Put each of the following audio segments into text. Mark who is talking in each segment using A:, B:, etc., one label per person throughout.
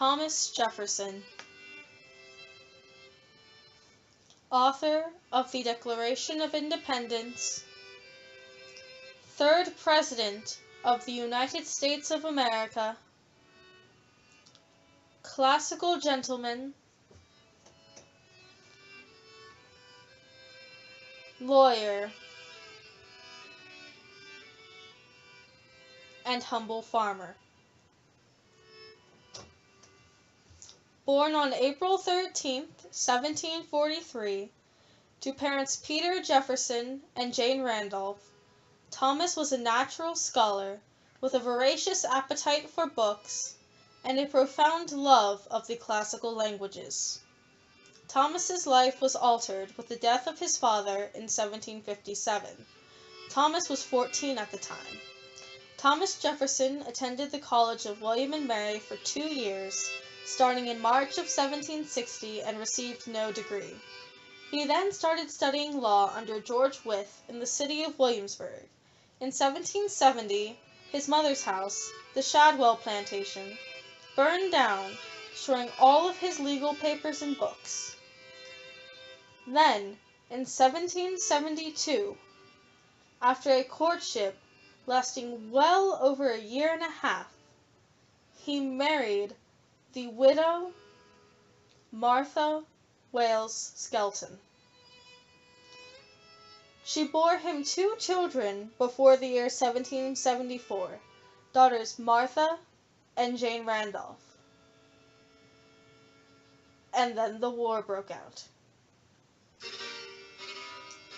A: Thomas Jefferson, author of the Declaration of Independence, third President of the United States of America, classical gentleman, lawyer, and humble farmer. Born on April 13, 1743, to parents Peter Jefferson and Jane Randolph, Thomas was a natural scholar with a voracious appetite for books and a profound love of the classical languages. Thomas's life was altered with the death of his father in 1757. Thomas was 14 at the time. Thomas Jefferson attended the College of William and Mary for 2 years, starting in March of 1760, and received no degree. He then started studying law under George Wythe in the city of Williamsburg. In 1770, his mother's house, the Shadwell plantation, burned down, destroying all of his legal papers and books. Then, in 1772, after a courtship lasting well over a year and a half, he married the widow Martha Wales Skelton. She bore him 2 children before the year 1774, daughters Martha and Jane Randolph. And then the war broke out.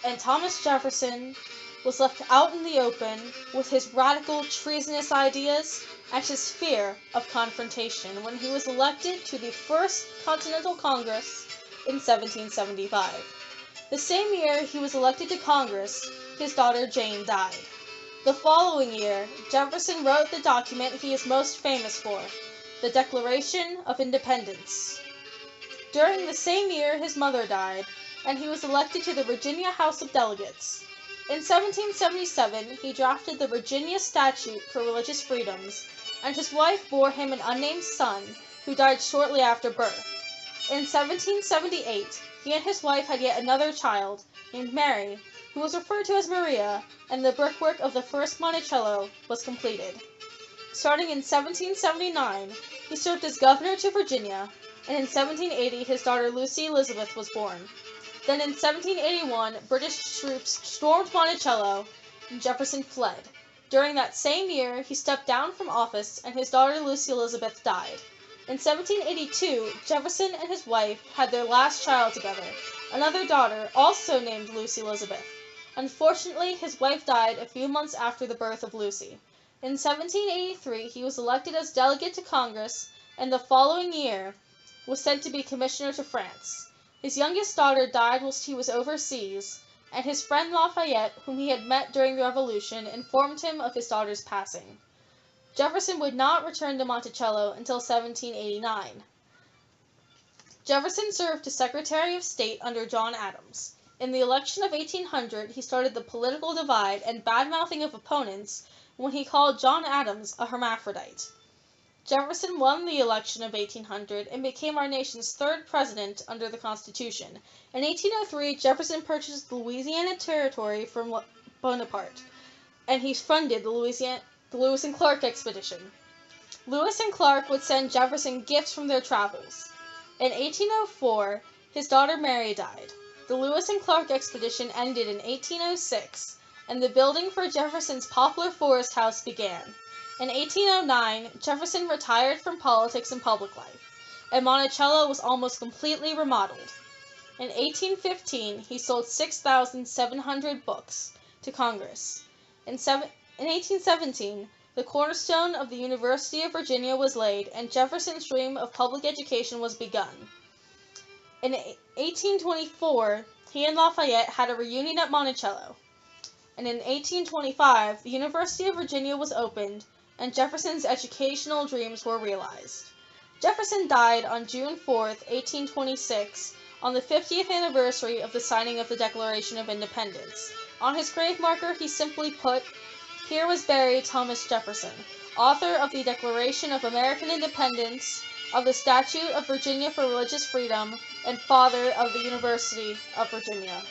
A: And Thomas Jefferson was left out in the open with his radical, treasonous ideas and his fear of confrontation when he was elected to the First Continental Congress in 1775. The same year he was elected to Congress, his daughter Jane died. The following year, Jefferson wrote the document he is most famous for, the Declaration of Independence. During the same year his mother died, and he was elected to the Virginia House of Delegates. In 1777, he drafted the Virginia Statute for Religious Freedoms, and his wife bore him an unnamed son, who died shortly after birth. In 1778, he and his wife had yet another child, named Mary, who was referred to as Maria, and the brickwork of the first Monticello was completed. Starting in 1779, he served as governor to Virginia, and in 1780 his daughter Lucy Elizabeth was born. Then in 1781, British troops stormed Monticello, and Jefferson fled. During that same year, he stepped down from office, and his daughter Lucy Elizabeth died. In 1782, Jefferson and his wife had their last child together, another daughter, also named Lucy Elizabeth. Unfortunately, his wife died a few months after the birth of Lucy. In 1783, he was elected as delegate to Congress, and the following year was sent to be commissioner to France. His youngest daughter died whilst he was overseas, and his friend Lafayette, whom he had met during the Revolution, informed him of his daughter's passing. Jefferson would not return to Monticello until 1789. Jefferson served as Secretary of State under John Adams. In the election of 1800, he started the political divide and bad-mouthing of opponents when he called John Adams a hermaphrodite. Jefferson won the election of 1800 and became our nation's 3rd president under the Constitution. In 1803, Jefferson purchased the Louisiana Territory from Bonaparte, and he funded the Lewis and Clark expedition. Lewis and Clark would send Jefferson gifts from their travels. In 1804, his daughter Mary died. The Lewis and Clark expedition ended in 1806, and the building for Jefferson's Poplar Forest House began. In 1809, Jefferson retired from politics and public life, and Monticello was almost completely remodeled. In 1815, he sold 6,700 books to Congress. In 1817, the cornerstone of the University of Virginia was laid, and Jefferson's dream of public education was begun. In 1824, he and Lafayette had a reunion at Monticello, and in 1825, the University of Virginia was opened, and Jefferson's educational dreams were realized. Jefferson died on June 4, 1826, on the 50th anniversary of the signing of the Declaration of Independence. On his grave marker, he simply put, "Here was buried Thomas Jefferson." author of the Declaration of American Independence, of the Statute of Virginia for Religious Freedom, and father of the University of Virginia.